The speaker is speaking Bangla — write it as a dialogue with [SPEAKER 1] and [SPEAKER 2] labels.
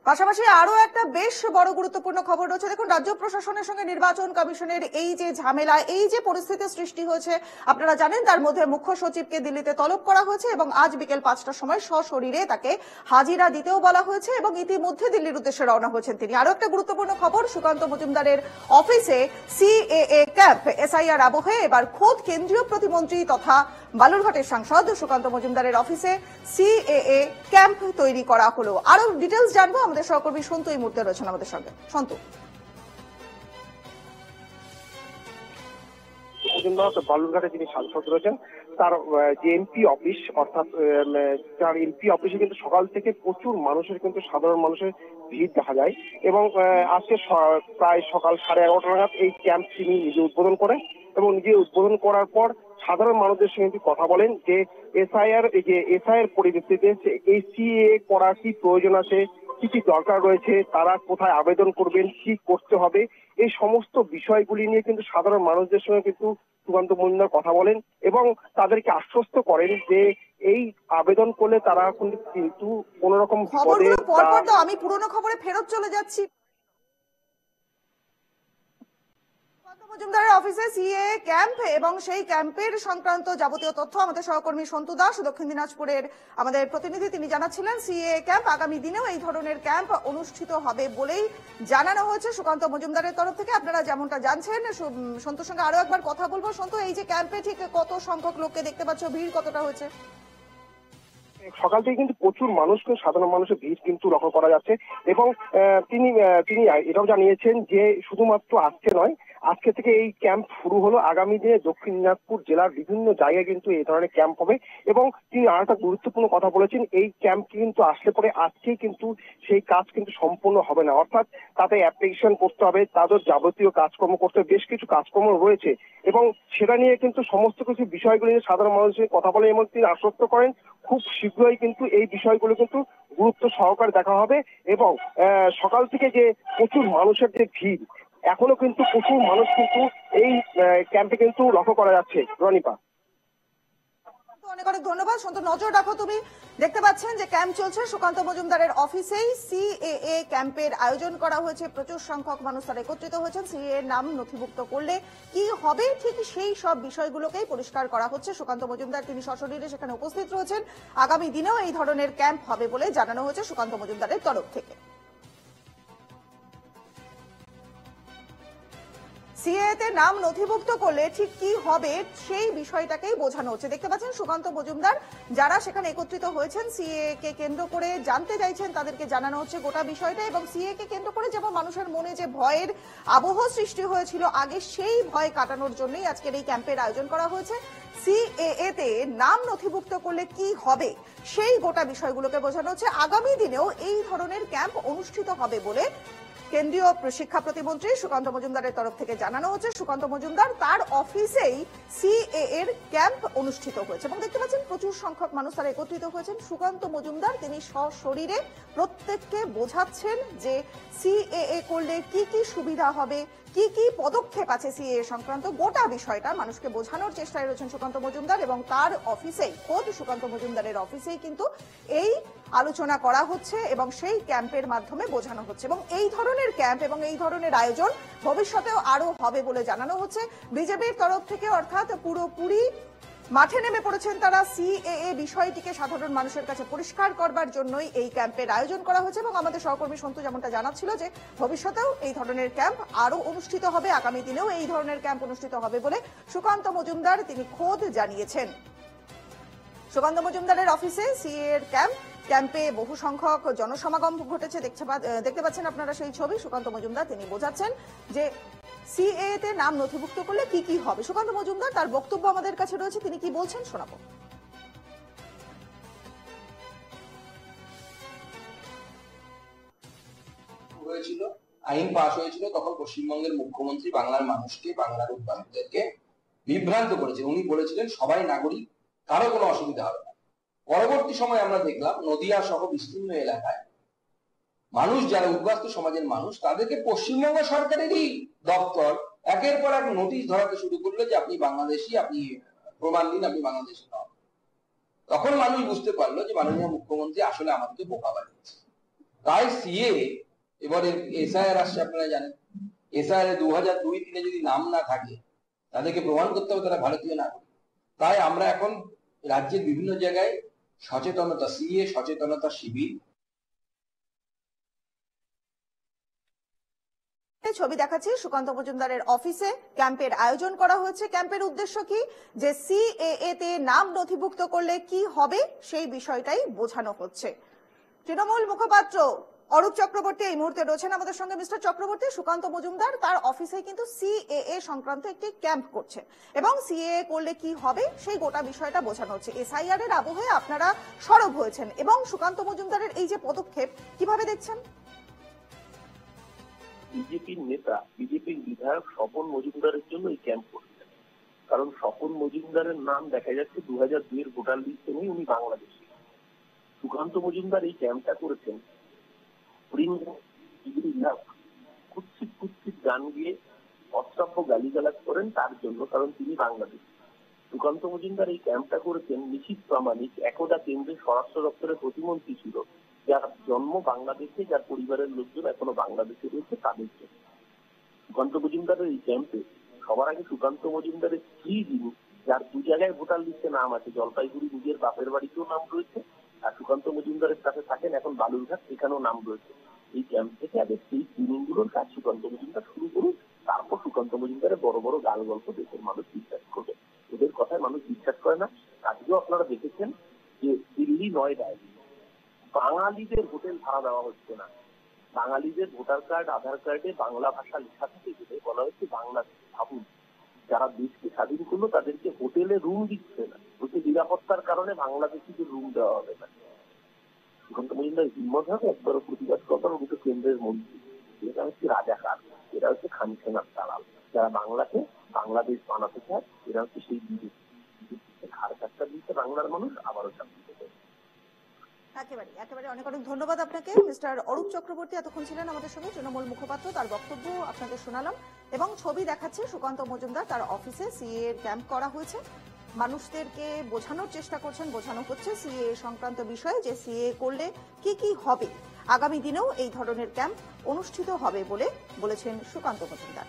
[SPEAKER 1] পাশাপাশি আরো একটা বেশ বড় গুরুত্বপূর্ণ খবর রয়েছে। দেখুন, রাজ্য প্রশাসনের সঙ্গে নির্বাচন কমিশনের এই যে ঝামেলা, এই যে পরিস্থিতি সৃষ্টি হয়েছে, আপনারা জানেন তার মধ্যে মুখ্য সচিবকে দিল্লিতে তলব করা হয়েছে এবং আজ বিকেল 5টার সময় সশরীরে তাকে হাজিরা দিতেও বলা হয়েছে এবং ইতিমধ্যে দিল্লির উদ্দেশ্যে রওনা হয়েছেন তিনি। আরো একটা গুরুত্বপূর্ণ খবর, সুকান্ত মজুমদারের অফিসে সিএএ ক্যাম্প, এসআইআর আবহে এবার খোদ কেন্দ্রীয় প্রতিমন্ত্রী তথা বালুরঘাটের সাংসদ সুকান্ত মজুমদারের অফিসে সিএএ ক্যাম্প তৈরি করা হলো। আরো ডিটেলস জানবো, আমাদের সহকর্মী সন্তু এই মুহূর্তে রয়েছেন আমাদের সঙ্গে। সন্তু,
[SPEAKER 2] বালুরঘাটে যিনি সাংসদ রয়েছেন তার যে এমপি অফিস, অর্থাৎ তার এমপি অফিসে কিন্তু সকাল থেকে প্রচুর মানুষের, কিন্তু সাধারণ মানুষের ভিড় দেখা যায় এবং আজকে প্রায় সকাল 11:30 নাগাদ এই ক্যাম্প তিনি নিজে উদ্বোধন করেন এবং নিজে উদ্বোধন করার পর সাধারণ মানুষদের সঙ্গে কথা বলেন যে এসআইআর পরিস্থিতিতে এই সিএ করার কি প্রয়োজন আছে, কি কি দরকার রয়েছে, তারা কোথায় আবেদন করবেন, কি করতে হবে, এই সমস্ত বিষয়গুলি নিয়ে কিন্তু সাধারণ মানুষদের সঙ্গে কিন্তু সুকান্ত মজুমদার কথা বলেন এবং তাদেরকে আশ্বস্ত করেন যে এই আবেদন করলে তারা কিন্তু কোন রকম বিপদে।
[SPEAKER 1] আমি পুরনো খবরে ফেরত চলে যাচ্ছি। মজুমদারের অফিসে সিএ ক্যাম্প এবং সেই ক্যাম্পের সংক্রান্ত যাবতীয় তথ্য আমাদের সহকর্মী সন্তু দাস, দক্ষিণ দিনাজপুরের আমাদের প্রতিনিধি, তিনি জানাচ্ছিলেন সিএ ক্যাম্প আগামী দিনেও এই ধরনের ক্যাম্প অনুষ্ঠিত হবে বলেই জানানো হয়েছে সুকান্ত মজুমদারের তরফ থেকে। আপনারা যেমনটা জানছেন, সন্তুর সঙ্গে আরো একবার কথা বলবো। সন্তু, এই যে ক্যাম্পে ঠিক কত সংখ্যক লোককে দেখতে পাচ্ছ, ভিড় কতটা হয়েছে?
[SPEAKER 2] সকাল থেকে কিন্তু প্রচুর মানুষ, সাধারণ মানুষের ভিড় কিন্তু লক্ষ্য করা যাচ্ছে এবং তিনি এটাও জানিয়েছেন যে শুধুমাত্র আজকে নয়, আজকে থেকে এই ক্যাম্প শুরু হলো, আগামী দিনে দক্ষিণ দিনাজপুর জেলার বিভিন্ন জায়গায় কিন্তু এই ধরনের ক্যাম্প হবে এবং তিনি আর একটা গুরুত্বপূর্ণ কথা বলেছেন, এই ক্যাম্প কিন্তু আসলে পরে আজকেই কিন্তু সেই কাজ কিন্তু সম্পূর্ণ হবে না, অর্থাৎ তাতে অ্যাপ্লিকেশন করতে হবে, তাদের যাবতীয় কাজকর্ম করতে হবে, বেশ কিছু কাজকর্ম রয়েছে এবং সেটা নিয়ে কিন্তু সমস্ত কিছু বিষয়গুলি নিয়ে সাধারণ মানুষের কথা বলে এবং তিনি আশ্বস্ত করেন খুব শীঘ্রই কিন্তু এই বিষয়গুলো কিন্তু গুরুত্ব সহকারে দেখা হবে এবং সকাল থেকে যে প্রচুর মানুষের যে ভিড়, এখনো কিন্তু প্রচুর মানুষ কিন্তু এই ক্যাম্পে কিন্তু লক্ষ্য করা যাচ্ছে। রনিপা,
[SPEAKER 1] অনেক অনেক ধন্যবাদ। সন্তু, নজর রাখো তুমি। দেখতে পাচ্ছেন যে ক্যাম্প চলছে সুকান্ত মজুমদারের অফিসেই। সিএএ ক্যাম্পের আয়োজন করা হয়েছে, প্রচুর সংখ্যক মানুষ তারা একত্রিত হয়েছেন। সিএএ নাম নথিভুক্ত করলে কি হবে, ঠিক সেই সব বিষয়গুলোকেই পরিষ্কার করা হচ্ছে। সুকান্ত মজুমদার তিনি সশরীরে সেখানে উপস্থিত রয়েছেন। আগামী দিনেও এই ধরনের ক্যাম্প হবে বলে জানানো হয়েছে সুকান্ত মজুমদারের তরফ থেকে। সিএতে নাম নথিভুক্ত করলে ঠিক কি হবে সেই বিষয়টাকেই বোঝানো হচ্ছে। দেখতে পাচ্ছেন সুকান্ত মজুমদার যারা সেখানে একত্রিত হয়েছেন সিএ কে কেন্দ্র করে জানতে চাইছেন, তাদেরকে জানানো হচ্ছে গোটা বিষয়টা এবং সিএ কে কেন্দ্র করে যেমন মানুষের মনে যে ভয়ের আবহ সৃষ্টি হয়েছিল আগে, সেই ভয় কাটানোর জন্যই আজকের এই ক্যাম্পের আয়োজন করা হয়েছে। সিএএ তে নাম নথিভুক্ত করলে কি হবে সেই গোটা বিষয়গুলোকে বোঝানো হচ্ছে। আগামী দিনেও এই ধরনের ক্যাম্প অনুষ্ঠিত হবে বলে কেন্দ্রীয় শিক্ষা প্রতিমন্ত্রী সুকান্ত মজুমদারের তরফ থেকে জানানো হচ্ছে। সুকান্ত মজুমদার তার অফিসেই সিএএ এর ক্যাম্প অনুষ্ঠিত হয়েছে এবং দেখতে পাচ্ছেন প্রচুর সংখ্যক মানুষ তারা একত্রিত হয়েছেন। সুকান্ত মজুমদার তিনি সশরীরে প্রত্যেককে বোঝাচ্ছেন যে সিএএ করলে কি কি সুবিধা হবে, কি কি পদক্ষেপ আছে সিএএ সংক্রান্ত, গোটা বিষয়টা মানুষকে বোঝানোর চেষ্টায় রয়েছেন সুকান্ত মজুমদার এবং তার অফিসেই, খোদ সুকান্ত মজুমদারের অফিসেই কিন্তু এই আলোচনা করা হচ্ছে এবং সেই ক্যাম্পের মাধ্যমে বোঝানো হচ্ছে এবং এই ধরনের ক্যাম্প এবং এই ধরনের আয়োজন ভবিষ্যতেও আরো হবে বলে জানানো হচ্ছে বিজেপির তরফ থেকে। অর্থাৎ পুরোপুরি মাঠে নেমে পড়েছেন তারা সিএএ বিষয়টিকে সাধারণ মানুষের কাছে পরিষ্কার করবার জন্যই এই ক্যাম্পের আয়োজন করা হয়েছে এবং আমাদের সহকর্মী সন্তু যেমনটা জানাচ্ছিল যে ভবিষ্যতেও এই ধরনের ক্যাম্প আরো অনুষ্ঠিত হবে, আগামী দিনেও এই ধরনের ক্যাম্প অনুষ্ঠিত হবে বলে সুকান্ত মজুমদার তিনি খোদ জানিয়েছেন। সুকান্ত মজুমদারের অফিসে সিএ এর ক্যাম্পে বহু সংখ্যক জনসমাগম ঘটেছে, দেখতে পাচ্ছেন আপনারা সেই ছবি। সুকান্ত মজুমদার তিনি বোঝাচ্ছেন যে সিএ তে নাম নথিভুক্ত করলে কি কি হবে। সুকান্ত মজুমদার তার বক্তব্য আমাদের কাছে রয়েছে, তিনি কি বলছেন শোনাবো।
[SPEAKER 3] হয়েছিল, আইন পাশ হয়েছিল, তখন পশ্চিমবঙ্গের মুখ্যমন্ত্রী বাংলার মানুষকে, বাংলার উদ্বাস্তুদেরকে বিভ্রান্ত করেছেন। উনি বলেছিলেন সবাই নাগরিক, কারো কোনো অসুবিধা হবে না। পরবর্তী সময় আমরা দেখলাম নদিয়া সহ বিস্তীর্ণ এলাকায় মানুষ যারা উদ্বাস্তু সমাজের মানুষ, তাদেরকে পশ্চিমবঙ্গ সরকারেরই দপ্তর একের পর এক নোটিশ ধরাতে শুরু করলো যে আপনি বাংলাদেশি, আপনি প্রমাণ দিন আপনি বাংলাদেশি নন। তখন মানুষ বুঝতে পারলো যে মাননীয় মুখ্যমন্ত্রী আসলে আমাদেরকে বোকা বানিয়েছে। তাই সিএ এবারে এসআইআর আসছে, আপনারা জানেন এসআইআর 2002-3 যদি নাম না থাকে তাদেরকে প্রমাণ করতে হবে তারা ভারতীয় নাগরিক। তাই আমরা এখন রাজ্যের বিভিন্ন জায়গায় সচেতনতা, সিএ সচেতনতা শিবির,
[SPEAKER 1] ছবি দেখাচ্ছি সুকান্ত মজুমদারের অফিসে ক্যাম্পের আয়োজন করা হয়েছে। ক্যাম্পের উদ্দেশ্য কি, যে সিএএ তে নাম নথিভুক্ত করলে কি হবে সেই বিষয়টাই বোঝানো হচ্ছে। তৃণমূল মুখপাত্র অরূপ চক্রবর্তী এই মুহূর্তে রয়েছেন আমাদের সঙ্গে। মিস্টার চক্রবর্তী, সুকান্ত মজুমদার তার অফিসে কিন্তু সিএএ সংক্রান্ত একটি ক্যাম্প করছে এবং সিএএ করলে কি হবে সেই গোটা বিষয়টা বোঝানো হচ্ছে। এসআইআর এর আবহে আপনারা সরব হয়েছেন এবং সুকান্ত মজুমদারের এই যে পদক্ষেপ কিভাবে দেখছেন?
[SPEAKER 4] বিজেপির নেতা, বিজেপির বিধায়ক স্বপন মজুমদারের জন্য এই ক্যাম্প করছেন। কারণ স্বপন মজুমদারের নাম দেখা যাচ্ছে 2002-এর ভোটার লিস্টে নেই, উনি বাংলাদেশী। সুকান্ত মজুমদার এই ক্যাম্পটা করেছেন কুৎসিত কুৎসিত গান গিয়ে অশ্রাব্য গালিগালাজ করেন তার জন্য, কারণ তিনি বাংলাদেশী। সুকান্ত মজুমদার এই ক্যাম্পটা করেছেন নিশীথ প্রামাণিক, একদা কেন্দ্রের স্বরাষ্ট্র দপ্তরের প্রতিমন্ত্রী ছিল, যার জন্ম বাংলাদেশে, যার পরিবারের লোকজন এখনো বাংলাদেশে রয়েছে, তাদের জন্য। সুকান্ত মজুমদারের এই ক্যাম্পে সবার আগে সুকান্ত মজুমদারের স্ত্রী, যিনি, যার 2 জায়গায় ভোটার লিস্টে নাম আছে, জলপাইগুড়ি নিজের বাপের বাড়িতেও নাম রয়েছে, আর সুকান্ত মজুমদারের কাছে থাকেন এখন বালুরঘাট, সেখানেও নাম রয়েছে। এই ক্যাম্প থেকে আগে সেই স্ক্রিনিংগুলোর কাজ সুকান্ত মজুমদার শুরু করুন, তারপর সুকান্ত মজুমদারের বড় বড় গাল গল্প দেশের মানুষ বিশ্বাস করবে। ওদের কথায় মানুষ বিশ্বাস করে না। আজকেও আপনারা দেখেছেন যে দিল্লি, নয়ডায় বাঙালিদের হোটেল ভাড়া দেওয়া হচ্ছে না। বাঙালিদের ভোটার কার্ড, আধার কার্ডে বাংলা ভাষা লেখা থাকে বলে বলা হচ্ছে বাংলাদেশ। ভাবুন, যারা দেশকে স্বাধীন করলো তাদেরকে হোটেলে রুম দিচ্ছে না, বলছে নিরাপত্তার কারণে বাংলাদেশিদের রুম দেওয়া হবে না। সুকান্ত মজুমদার হিম্মত হবে একবারও প্রতিবাদ করবার? উনি তো কেন্দ্রের মন্ত্রী। এরা হচ্ছে রাজাকার, এরা হচ্ছে খানসেনার দালাল, যারা বাংলাকে বাংলাদেশ বানাতে চায়। এরা হচ্ছে সেই বিজেপি। ঘাড় কাটটা দিচ্ছে বাংলার মানুষ, আবারও চাকরি দেবে।
[SPEAKER 1] একেবারে অনেক অনেক ধন্যবাদ আপনাকে। মিস্টার অরূপ চক্রবর্তী এতক্ষণ ছিলেন আমাদের সঙ্গে, তৃণমূল মুখপাত্র, তার বক্তব্য আপনাদের শোনালাম এবং ছবি দেখাচ্ছে সুকান্ত মজুমদার তার অফিসে সিএ এর ক্যাম্প করা হয়েছে। মানুষদেরকে বোঝানোর চেষ্টা করছেন, বোঝানো হচ্ছে সিএ সংক্রান্ত বিষয়ে, যে সিএ করলে কি কি হবে। আগামী দিনেও এই ধরনের ক্যাম্প অনুষ্ঠিত হবে বলে বলেছেন সুকান্ত মজুমদার।